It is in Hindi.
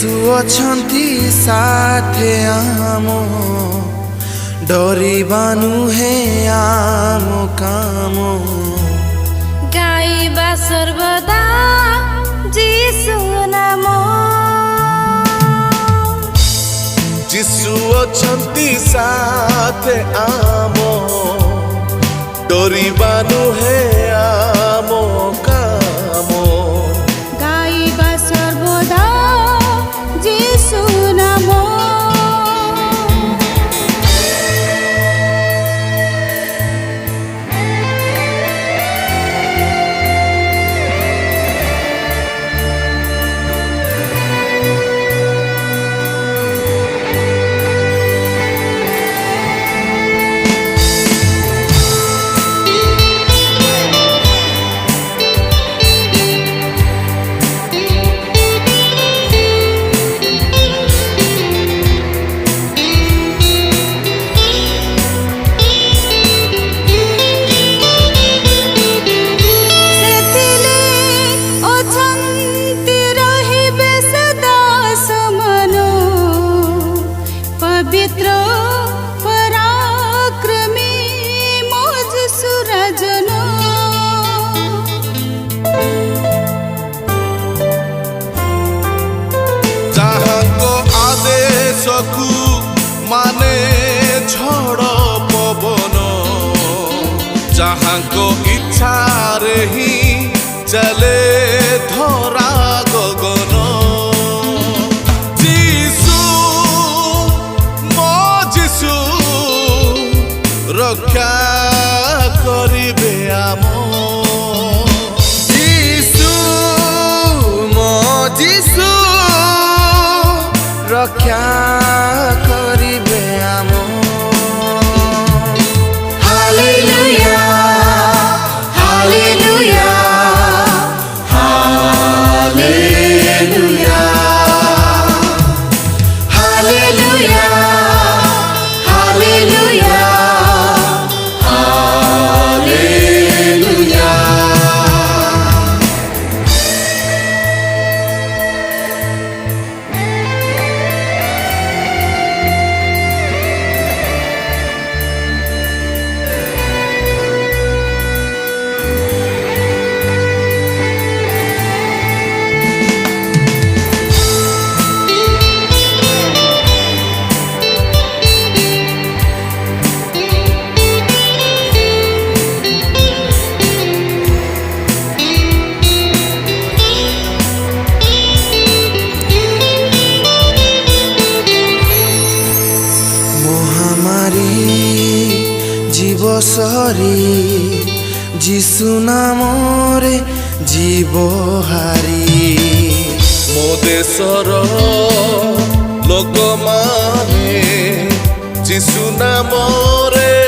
जीशु अछंती साथे आमो डरिबानु हे आमो कामो गाइबा सर्वदा जीशु नाम जीशु अछंती साथे आमो डरिबानु हे आमो कामो गाइबा सर्वदा जीशु नाम पवित्र पराक्रमी मोज सुरजन जहाँको आदेश को माने झड़ पवन जहाँको इच्छा रे ही चले धरा गगन रक्षा करिबे आमो जीशु मो जीशु रक्षा करिबे आमो hallelujah hallelujah hallelujah hallelujah hallelujah जीवसरी जीशु नामरे जीवहारी मो देशर लोक माने जीशु नामरे